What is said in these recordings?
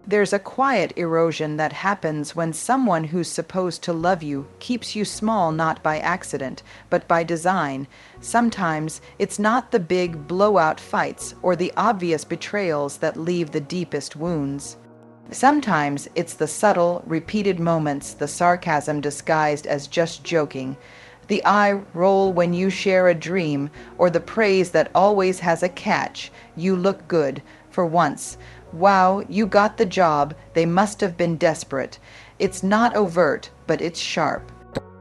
There's a quiet erosion that happens when someone who's supposed to love you keeps you small not by accident, but by design. Sometimes it's not the big blowout fights or the obvious betrayals that leave the deepest wounds. Sometimes it's the subtle, repeated moments, the sarcasm disguised as just joking, the eye roll when you share a dream, or the praise that always has a catch. You look good, for once. Wow, you got the job. They must have been desperate. It's not overt, but it's sharp.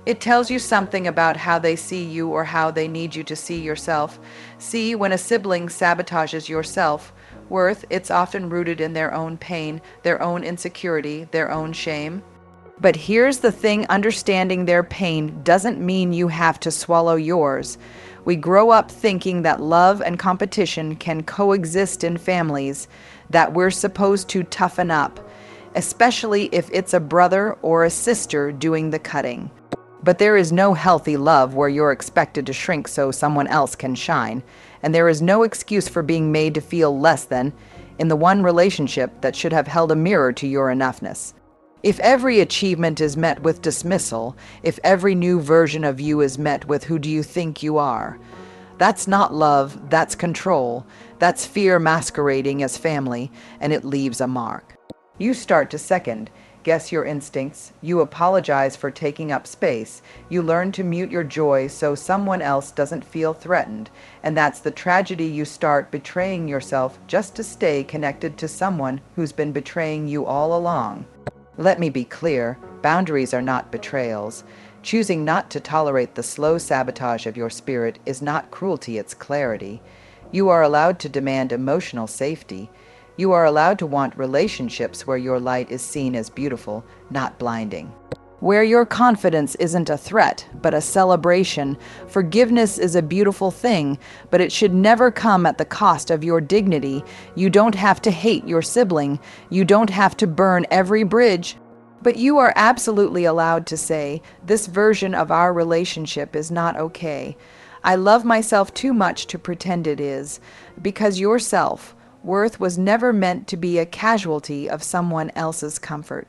It tells you something about how they see you or how they need you to see yourself. See, when a sibling sabotages your self-worth, it's often rooted in their own pain, their own insecurity, their own shame. But here's the thing, understanding their pain doesn't mean you have to swallow yours. We grow up thinking that love and competition can coexist in families, that we're supposed to toughen up, especially if it's a brother or a sister doing the cutting. But there is no healthy love where you're expected to shrink so someone else can shine, and there is no excuse for being made to feel less than in the one relationship that should have held a mirror to your enoughness. If every achievement is met with dismissal, if every new version of you is met with "who do you think you are?" that's not love, that's control, that's fear masquerading as family, and it leaves a mark. You start to second guess your instincts, you apologize for taking up space, you learn to mute your joy so someone else doesn't feel threatened, and that's the tragedy. You start betraying yourself just to stay connected to someone who's been betraying you all along. Let me be clear, boundaries are not betrayals. Choosing not to tolerate the slow sabotage of your spirit is not cruelty, it's clarity. You are allowed to demand emotional safety. You are allowed to want relationships where your light is seen as beautiful, not blinding. Where your confidence isn't a threat, but a celebration. Forgiveness is a beautiful thing, but it should never come at the cost of your dignity. You don't have to hate your sibling. You don't have to burn every bridge. But you are absolutely allowed to say, "This version of our relationship is not okay. I love myself too much to pretend it is," because your self-worth was never meant to be a casualty of someone else's comfort.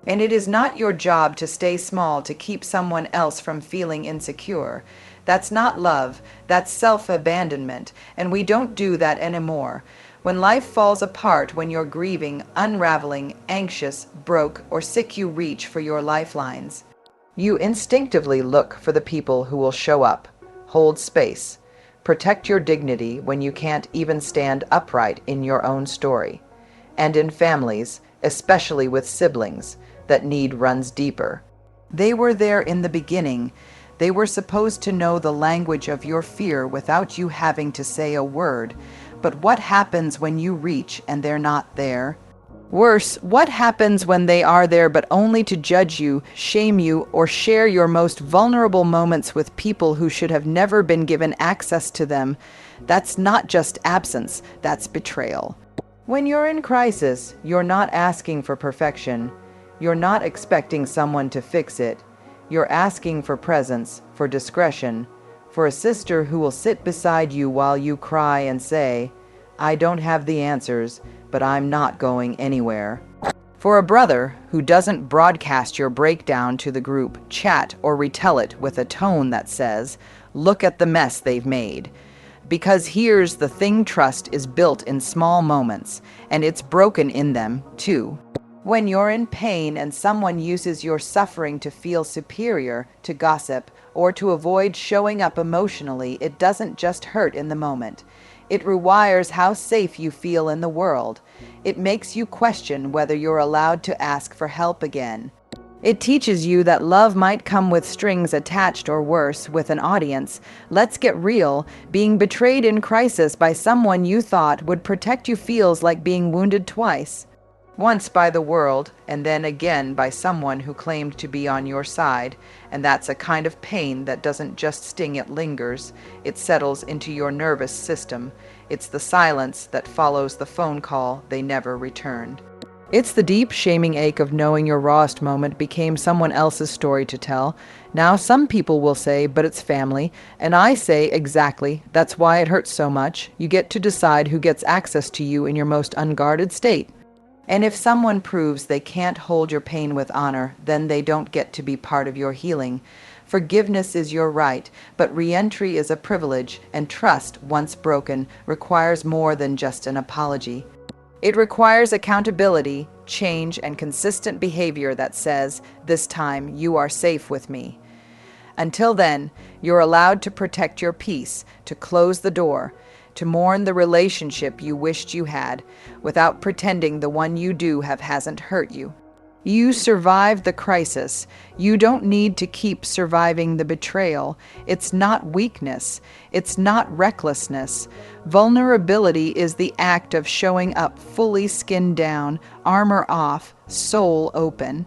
And it is not your job to stay small to keep someone else from feeling insecure. That's not love, that's self-abandonment, and we don't do that anymore. When life falls apart, when you're grieving, unraveling, anxious, broke, or sick, you reach for your lifelines. You instinctively look for the people who will show up, hold space, protect your dignity when you can't even stand upright in your own story. And in families, especially with siblings, that need runs deeper. They were there in the beginning. They were supposed to know the language of your fear without you having to say a word. But what happens when you reach and they're not there? Worse, what happens when they are there but only to judge you, shame you, or share your most vulnerable moments with people who should have never been given access to them? That's not just absence, that's betrayal. When you're in crisis, you're not asking for perfection. You're not expecting someone to fix it. You're asking for presence, for discretion, for a sister who will sit beside you while you cry and say, "I don't have the answers, but I'm not going anywhere." For a brother who doesn't broadcast your breakdown to the group chat or retell it with a tone that says, "Look at the mess they've made." Because here's the thing, trust is built in small moments, and it's broken in them, too. When you're in pain and someone uses your suffering to feel superior, to gossip, or to avoid showing up emotionally, it doesn't just hurt in the moment. It rewires how safe you feel in the world. It makes you question whether you're allowed to ask for help again. It teaches you that love might come with strings attached, or worse, with an audience. Let's get real. Being betrayed in crisis by someone you thought would protect you feels like being wounded twice. Once by the world, and then again by someone who claimed to be on your side. And that's a kind of pain that doesn't just sting, it lingers. It settles into your nervous system. It's the silence that follows the phone call they never returned. It's the deep, shaming ache of knowing your rawest moment became someone else's story to tell. Now some people will say, "But it's family." And I say, exactly. That's why it hurts so much. You get to decide who gets access to you in your most unguarded state. And if someone proves they can't hold your pain with honor, then they don't get to be part of your healing. Forgiveness is your right, but re-entry is a privilege, and trust, once broken, requires more than just an apology. It requires accountability, change, and consistent behavior that says, "This time you are safe with me." Until then, you're allowed to protect your peace, to close the door, to mourn the relationship you wished you had, without pretending the one you do have hasn't hurt you. You survived the crisis. You don't need to keep surviving the betrayal. It's not weakness. It's not recklessness. Vulnerability is the act of showing up fully skinned down, armor off, soul open.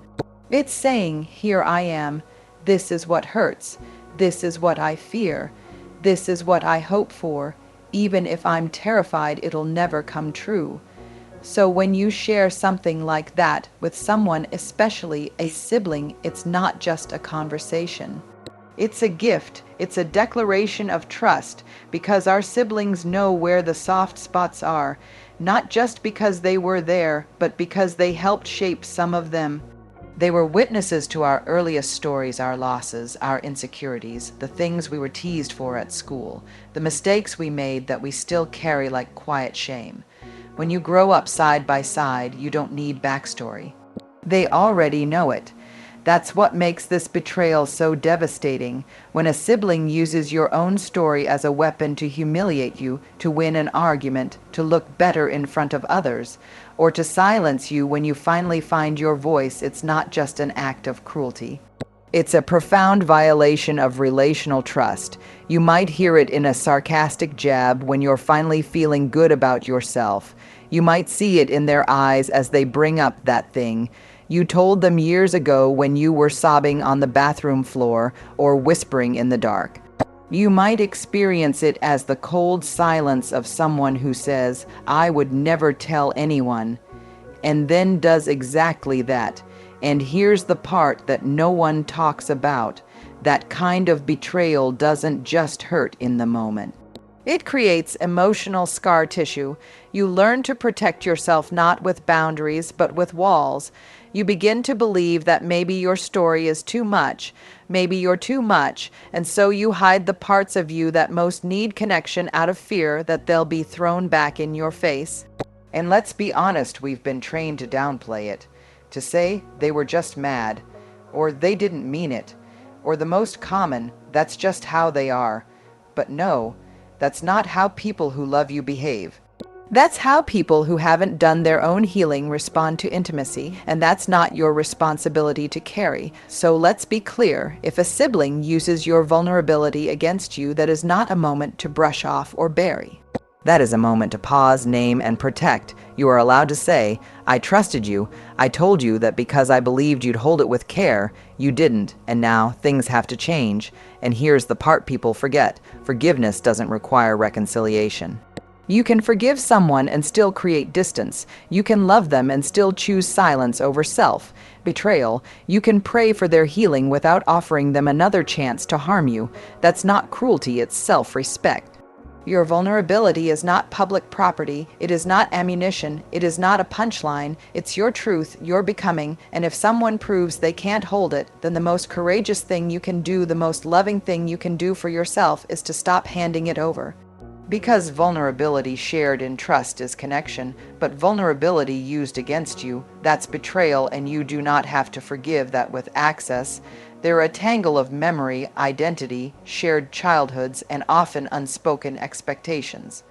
It's saying, "Here I am. This is what hurts. This is what I fear. This is what I hope for, even if I'm terrified it'll never come true." So when you share something like that with someone, especially a sibling, it's not just a conversation. It's a gift. It's a declaration of trust, because our siblings know where the soft spots are, not just because they were there, but because they helped shape some of them. They were witnesses to our earliest stories, our losses, our insecurities, the things we were teased for at school, the mistakes we made that we still carry like quiet shame. When you grow up side by side, you don't need backstory. They already know it. That's what makes this betrayal so devastating. When a sibling uses your own story as a weapon to humiliate you, to win an argument, to look better in front of others, or to silence you when you finally find your voice, it's not just an act of cruelty. It's a profound violation of relational trust. You might hear it in a sarcastic jab when you're finally feeling good about yourself. You might see it in their eyes as they bring up that thing you told them years ago when you were sobbing on the bathroom floor or whispering in the dark. You might experience it as the cold silence of someone who says, "I would never tell anyone," and then does exactly that. And here's the part that no one talks about. That kind of betrayal doesn't just hurt in the moment. It creates emotional scar tissue. You learn to protect yourself not with boundaries, but with walls. You begin to believe that maybe your story is too much, maybe you're too much, and so you hide the parts of you that most need connection out of fear that they'll be thrown back in your face. And let's be honest, we've been trained to downplay it, to say they were just mad, or they didn't mean it, or the most common, that's just how they are. But no, that's not how people who love you behave. That's how people who haven't done their own healing respond to intimacy, and that's not your responsibility to carry. So let's be clear, if a sibling uses your vulnerability against you, that is not a moment to brush off or bury. That is a moment to pause, name, and protect. You are allowed to say, "I trusted you. I told you that because I believed you'd hold it with care, you didn't, and now things have to change." And here's the part people forget. Forgiveness doesn't require reconciliation. You can forgive someone and still create distance. You can love them and still choose silence over self. Betrayal. You can pray for their healing without offering them another chance to harm you. That's not cruelty, it's self-respect. Your vulnerability is not public property. It is not ammunition. It is not a punchline. It's your truth, your becoming, and if someone proves they can't hold it, then the most courageous thing you can do, the most loving thing you can do for yourself, is to stop handing it over. Because vulnerability shared in trust is connection, but vulnerability used against you, that's betrayal, and you do not have to forgive that with access. They're a tangle of memory, identity, shared childhoods, and often unspoken expectations.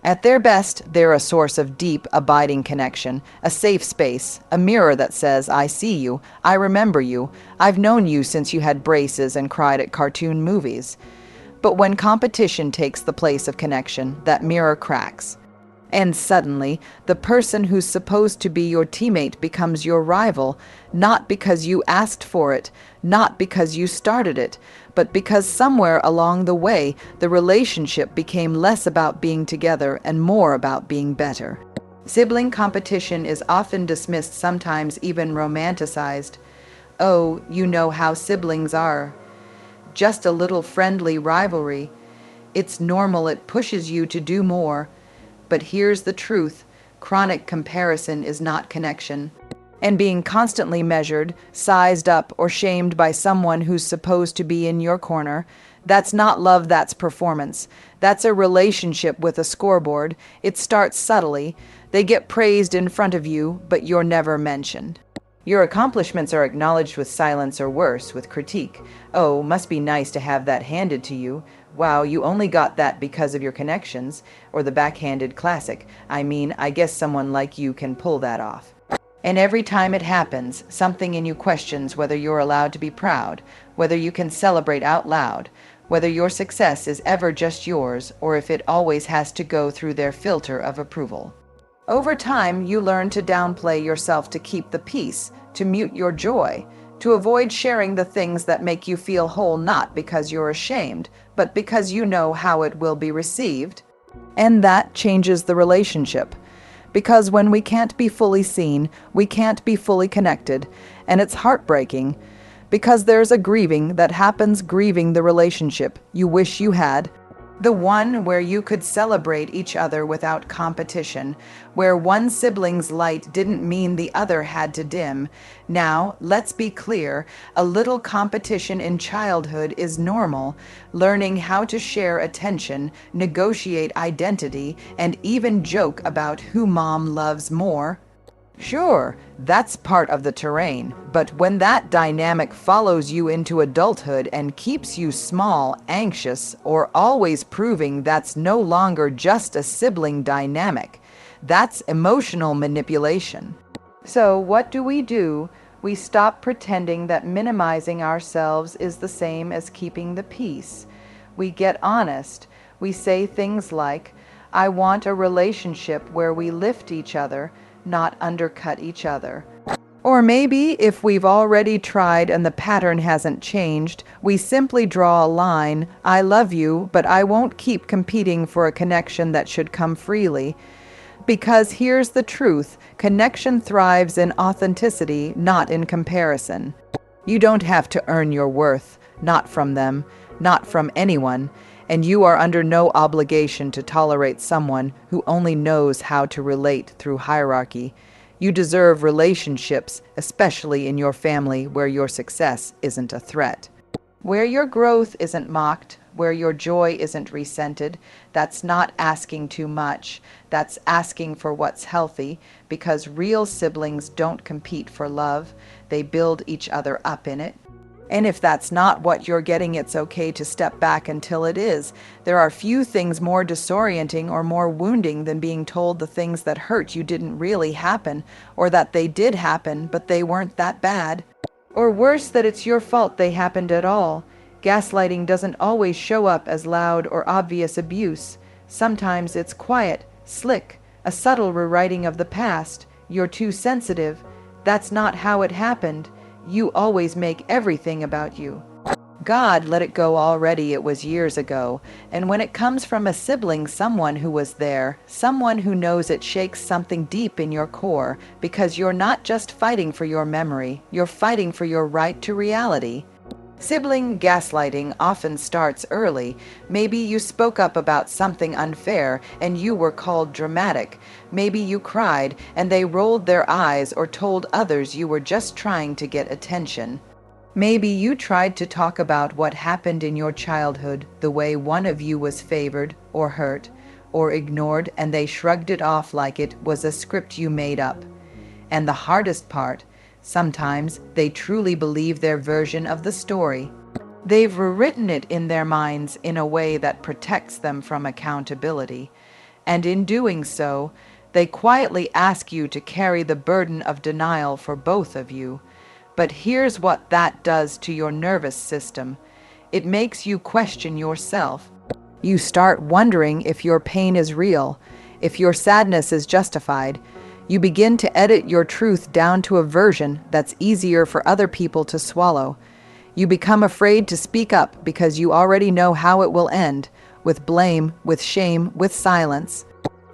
At their best, they're a source of deep, abiding connection, a safe space, a mirror that says, "I see you, I remember you, I've known you since you had braces and cried at cartoon movies." But when competition takes the place of connection, that mirror cracks. And suddenly, the person who's supposed to be your teammate becomes your rival, not because you asked for it, not because you started it, but because somewhere along the way, the relationship became less about being together and more about being better. Sibling competition is often dismissed, sometimes even romanticized. Oh, you know how siblings are. Just a little friendly rivalry. It's normal, it pushes you to do more. But here's the truth. Chronic comparison is not connection. And being constantly measured, sized up, or shamed by someone who's supposed to be in your corner, that's not love, that's performance. That's a relationship with a scoreboard. It starts subtly. They get praised in front of you, but you're never mentioned. Your accomplishments are acknowledged with silence or worse, with critique. Oh, must be nice to have that handed to you. Wow, you only got that because of your connections. Or the backhanded classic. I mean, I guess someone like you can pull that off. And every time it happens, something in you questions whether you're allowed to be proud, whether you can celebrate out loud, whether your success is ever just yours, or if it always has to go through their filter of approval. Over time, you learn to downplay yourself to keep the peace, to mute your joy, to avoid sharing the things that make you feel whole, not because you're ashamed, but because you know how it will be received. And that changes the relationship. Because when we can't be fully seen, we can't be fully connected, and it's heartbreaking. Because there's a grieving that happens, grieving the relationship you wish you had. The one where you could celebrate each other without competition, where one sibling's light didn't mean the other had to dim. Now, let's be clear, a little competition in childhood is normal. Learning how to share attention, negotiate identity, and even joke about who mom loves more. Sure, that's part of the terrain, but when that dynamic follows you into adulthood and keeps you small, anxious, or always proving that's no longer just a sibling dynamic, that's emotional manipulation. So what do? We stop pretending that minimizing ourselves is the same as keeping the peace. We get honest. We say things like, I want a relationship where we lift each other, not undercut each other. Or maybe if we've already tried and the pattern hasn't changed, we simply draw a line, I love you, but I won't keep competing for a connection that should come freely. Because here's the truth, connection thrives in authenticity, not in comparison. You don't have to earn your worth, not from them, not from anyone. And you are under no obligation to tolerate someone who only knows how to relate through hierarchy. You deserve relationships, especially in your family where your success isn't a threat. Where your growth isn't mocked, where your joy isn't resented, that's not asking too much. That's asking for what's healthy, because real siblings don't compete for love. They build each other up in it. And if that's not what you're getting, it's okay to step back until it is. There are few things more disorienting or more wounding than being told the things that hurt you didn't really happen, or that they did happen, but they weren't that bad. Or worse, that it's your fault they happened at all. Gaslighting doesn't always show up as loud or obvious abuse. Sometimes it's quiet, slick, a subtle rewriting of the past. You're too sensitive. That's not how it happened. You always make everything about you. God let it go already, it was years ago. And when it comes from a sibling, someone who was there, someone who knows, it shakes something deep in your core, because you're not just fighting for your memory, you're fighting for your right to reality. Sibling gaslighting often starts early. Maybe you spoke up about something unfair and you were called dramatic. Maybe you cried and they rolled their eyes or told others you were just trying to get attention. Maybe you tried to talk about what happened in your childhood, the way one of you was favored or hurt or ignored, and they shrugged it off like it was a script you made up. And the hardest part, sometimes they truly believe their version of the story. They've rewritten it in their minds in a way that protects them from accountability. And in doing so, they quietly ask you to carry the burden of denial for both of you. But here's what that does to your nervous system. It makes you question yourself. You start wondering if your pain is real, if your sadness is justified. You begin to edit your truth down to a version that's easier for other people to swallow. You become afraid to speak up because you already know how it will end, with blame, with shame, with silence.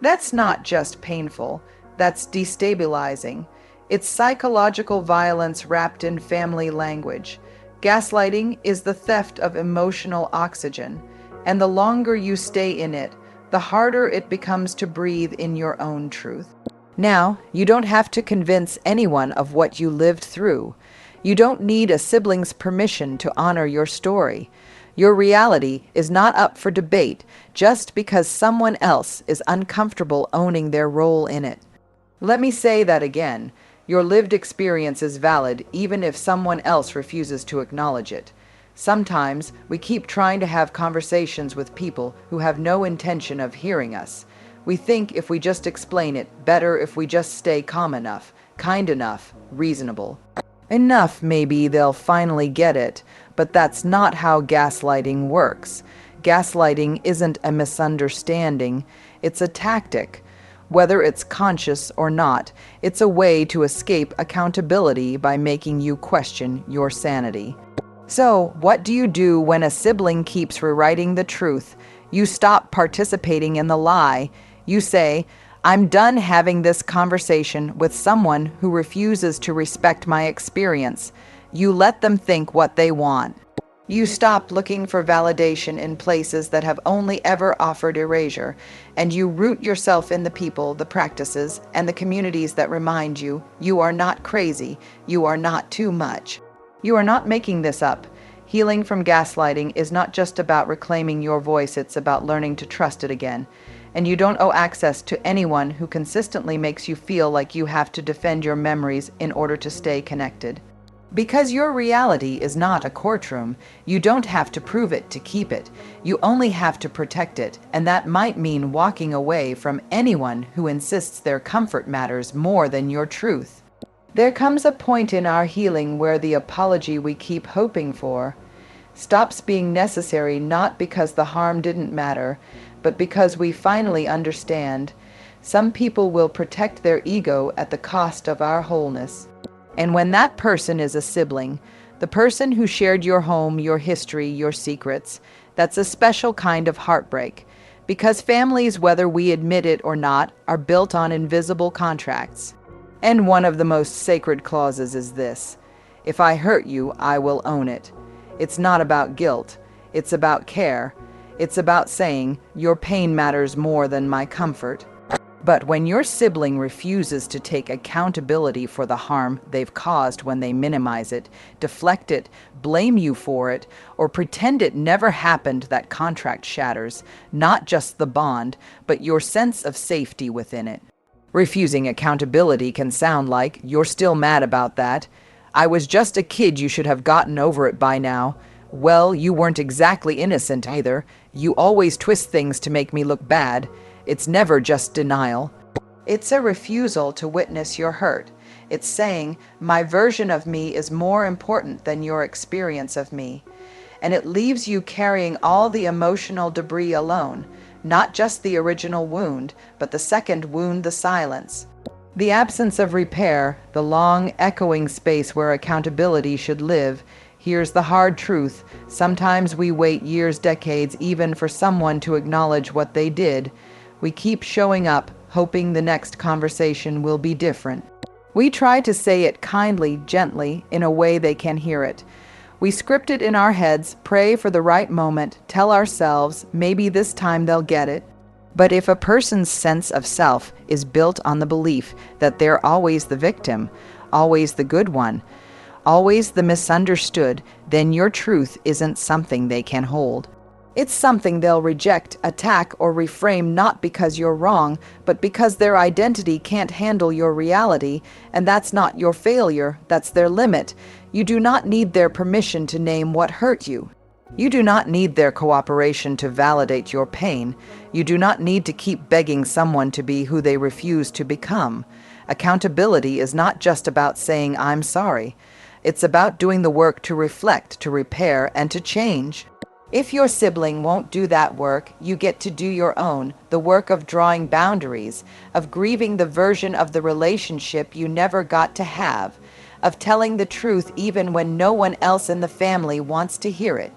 That's not just painful, that's destabilizing. It's psychological violence wrapped in family language. Gaslighting is the theft of emotional oxygen, and the longer you stay in it, the harder it becomes to breathe in your own truth. Now, you don't have to convince anyone of what you lived through. You don't need a sibling's permission to honor your story. Your reality is not up for debate just because someone else is uncomfortable owning their role in it. Let me say that again. Your lived experience is valid even if someone else refuses to acknowledge it. Sometimes we keep trying to have conversations with people who have no intention of hearing us. We think if we just explain it, better if we just stay calm enough, kind enough, reasonable. Enough, maybe they'll finally get it, but that's not how gaslighting works. Gaslighting isn't a misunderstanding, it's a tactic. Whether it's conscious or not, it's a way to escape accountability by making you question your sanity. So, what do you do when a sibling keeps rewriting the truth? You stop participating in the lie. You say, "I'm done having this conversation with someone who refuses to respect my experience." You let them think what they want. You stop looking for validation in places that have only ever offered erasure, and you root yourself in the people, the practices, and the communities that remind you you are not crazy, you are not too much. You are not making this up. Healing from gaslighting is not just about reclaiming your voice, it's about learning to trust it again. And you don't owe access to anyone who consistently makes you feel like you have to defend your memories in order to stay connected. Because your reality is not a courtroom, you don't have to prove it to keep it. You only have to protect it, and that might mean walking away from anyone who insists their comfort matters more than your truth. There comes a point in our healing where the apology we keep hoping for stops being necessary, not because the harm didn't matter, but because we finally understand. Some people will protect their ego at the cost of our wholeness. And when that person is a sibling, the person who shared your home, your history, your secrets, that's a special kind of heartbreak. Because families, whether we admit it or not, are built on invisible contracts. And one of the most sacred clauses is this: if I hurt you, I will own it. It's not about guilt. It's about care. It's about saying, your pain matters more than my comfort. But when your sibling refuses to take accountability for the harm they've caused when they minimize it, deflect it, blame you for it, or pretend it never happened, that contract shatters, not just the bond, but your sense of safety within it. Refusing accountability can sound like, "You're still mad about that. I was just a kid, you should have gotten over it by now." Well, you weren't exactly innocent either. You always twist things to make me look bad. It's never just denial. It's a refusal to witness your hurt. It's saying, my version of me is more important than your experience of me. And it leaves you carrying all the emotional debris alone, not just the original wound, but the second wound, the silence. The absence of repair, the long, echoing space where accountability should live. Here's the hard truth. Sometimes we wait years, decades, even for someone to acknowledge what they did. We keep showing up, hoping the next conversation will be different. We try to say it kindly, gently, in a way they can hear it. We script it in our heads, pray for the right moment, tell ourselves, maybe this time they'll get it. But if a person's sense of self is built on the belief that they're always the victim, always the good one, always the misunderstood, then your truth isn't something they can hold. It's something they'll reject, attack, or reframe, not because you're wrong, but because their identity can't handle your reality, and that's not your failure, that's their limit. You do not need their permission to name what hurt you. You do not need their cooperation to validate your pain. You do not need to keep begging someone to be who they refuse to become. Accountability is not just about saying, "I'm sorry." It's about doing the work to reflect, to repair, and to change. If your sibling won't do that work, you get to do your own, the work of drawing boundaries, of grieving the version of the relationship you never got to have, of telling the truth even when no one else in the family wants to hear it.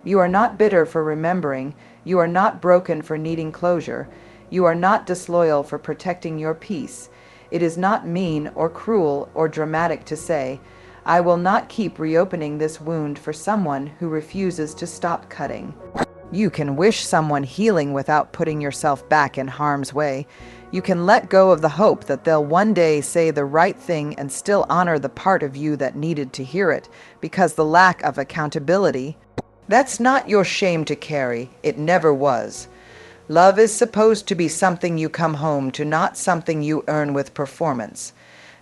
You are not bitter for remembering. You are not broken for needing closure. You are not disloyal for protecting your peace. It is not mean or cruel or dramatic to say, "I will not keep reopening this wound for someone who refuses to stop cutting." You can wish someone healing without putting yourself back in harm's way. You can let go of the hope that they'll one day say the right thing and still honor the part of you that needed to hear it, because the lack of accountability, that's not your shame to carry. It never was. Love is supposed to be something you come home to, not something you earn with performance,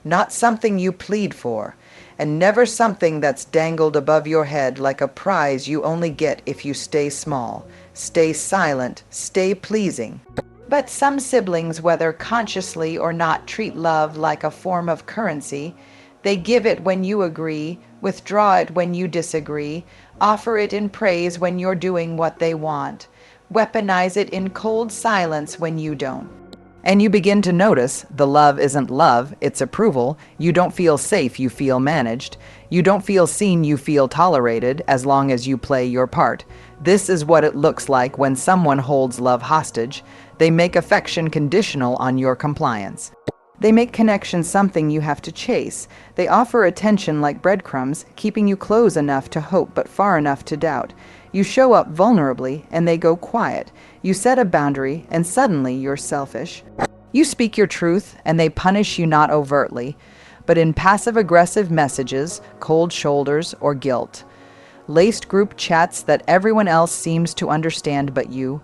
not something you plead for, and never something that's dangled above your head like a prize you only get if you stay small, stay silent, stay pleasing. But some siblings, whether consciously or not, treat love like a form of currency. They give it when you agree, withdraw it when you disagree, offer it in praise when you're doing what they want, weaponize it in cold silence when you don't. And you begin to notice the love isn't love, it's approval. You don't feel safe, you feel managed. You don't feel seen, you feel tolerated, as long as you play your part. This is what it looks like when someone holds love hostage. They make affection conditional on your compliance. They make connection something you have to chase. They offer attention like breadcrumbs, keeping you close enough to hope but far enough to doubt. You show up vulnerably, and they go quiet. You set a boundary, and suddenly you're selfish. You speak your truth, and they punish you not overtly, but in passive-aggressive messages, cold shoulders, or guilt. Laced group chats that everyone else seems to understand but you.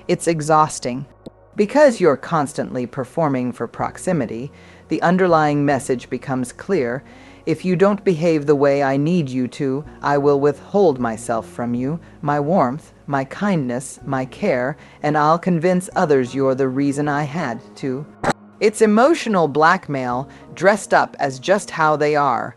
It's exhausting. Because you're constantly performing for proximity, the underlying message becomes clear. If you don't behave the way I need you to, I will withhold myself from you, my warmth, my kindness, my care, and I'll convince others you're the reason I had to. It's emotional blackmail dressed up as just how they are.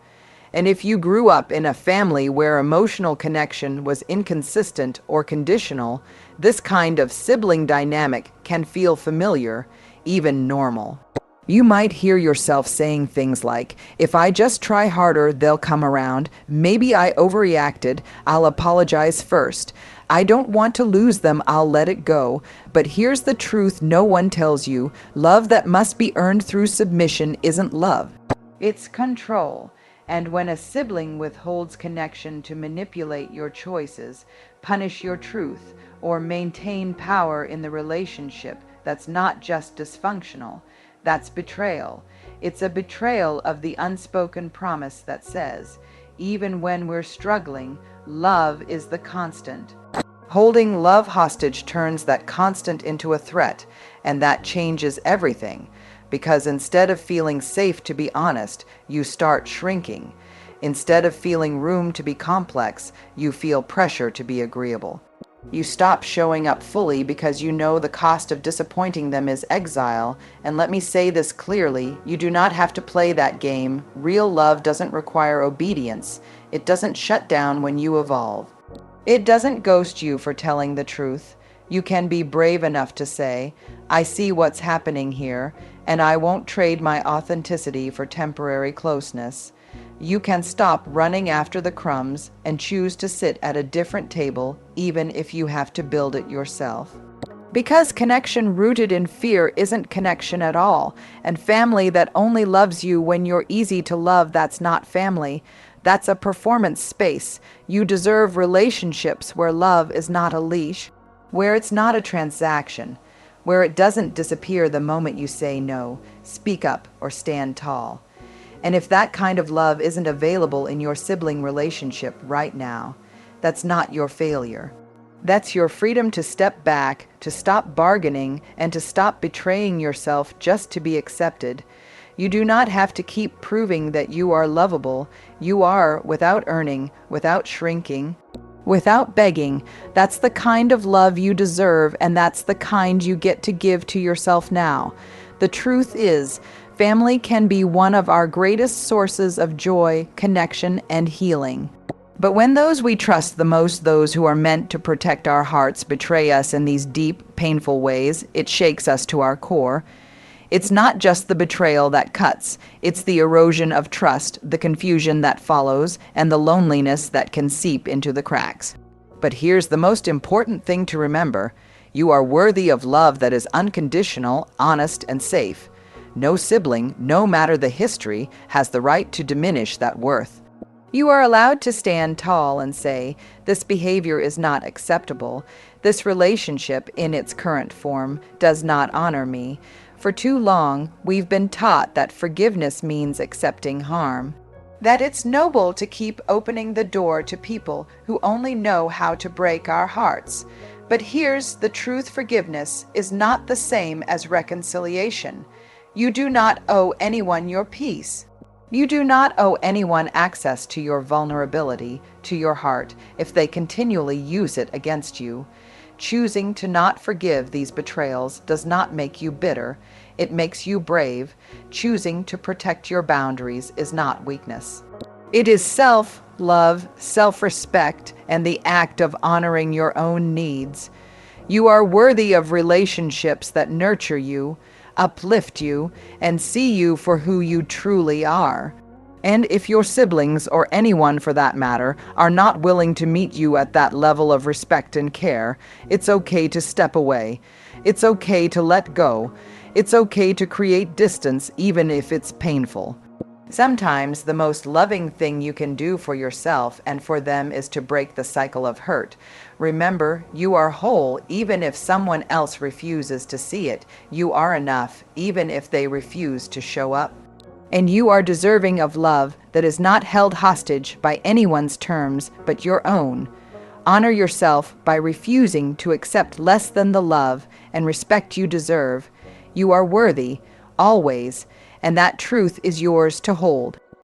And if you grew up in a family where emotional connection was inconsistent or conditional, this kind of sibling dynamic can feel familiar, even normal. You might hear yourself saying things like, if I just try harder, they'll come around. Maybe I overreacted. I'll apologize first. I don't want to lose them. I'll let it go. But here's the truth no one tells you. Love that must be earned through submission isn't love. It's control. And when a sibling withholds connection to manipulate your choices, punish your truth, or maintain power in the relationship, that's not just dysfunctional. That's betrayal. It's a betrayal of the unspoken promise that says, even when we're struggling, love is the constant. Holding love hostage turns that constant into a threat, and that changes everything. Because instead of feeling safe to be honest, you start shrinking. Instead of feeling room to be complex, you feel pressure to be agreeable. You stop showing up fully because you know the cost of disappointing them is exile. And let me say this clearly, you do not have to play that game. Real love doesn't require obedience. It doesn't shut down when you evolve. It doesn't ghost you for telling the truth. You can be brave enough to say, I see what's happening here, and I won't trade my authenticity for temporary closeness. You can stop running after the crumbs and choose to sit at a different table, even if you have to build it yourself. Because connection rooted in fear isn't connection at all, and family that only loves you when you're easy to love, that's not family. That's a performance space. You deserve relationships where love is not a leash, where it's not a transaction, where it doesn't disappear the moment you say no, speak up, or stand tall. And if that kind of love isn't available in your sibling relationship right now, that's not your failure. That's your freedom to step back, to stop bargaining, and to stop betraying yourself just to be accepted. You do not have to keep proving that you are lovable. You are without earning, without shrinking, without begging. That's the kind of love you deserve, and that's the kind you get to give to yourself now. The truth is, family can be one of our greatest sources of joy, connection, and healing. But when those we trust the most, those who are meant to protect our hearts, betray us in these deep, painful ways, it shakes us to our core. It's not just the betrayal that cuts. It's the erosion of trust, the confusion that follows, and the loneliness that can seep into the cracks. But here's the most important thing to remember. You are worthy of love that is unconditional, honest, and safe. No sibling, no matter the history, has the right to diminish that worth. You are allowed to stand tall and say, "This behavior is not acceptable. This relationship, in its current form, does not honor me." For too long, we've been taught that forgiveness means accepting harm, that it's noble to keep opening the door to people who only know how to break our hearts. But here's the truth: forgiveness is not the same as reconciliation. You do not owe anyone your peace. You do not owe anyone access to your vulnerability, to your heart, if they continually use it against you. Choosing to not forgive these betrayals does not make you bitter. It makes you brave. Choosing to protect your boundaries is not weakness. It is self-love, self-respect, and the act of honoring your own needs. You are worthy of relationships that nurture you, uplift you, and see you for who you truly are. And if your siblings, or anyone for that matter, are not willing to meet you at that level of respect and care, it's okay to step away. It's okay to let go. It's okay to create distance, even if it's painful. Sometimes the most loving thing you can do for yourself and for them is to break the cycle of hurt. Remember, you are whole even if someone else refuses to see it. You are enough even if they refuse to show up. And you are deserving of love that is not held hostage by anyone's terms but your own. Honor yourself by refusing to accept less than the love and respect you deserve. You are worthy, always, and that truth is yours to hold.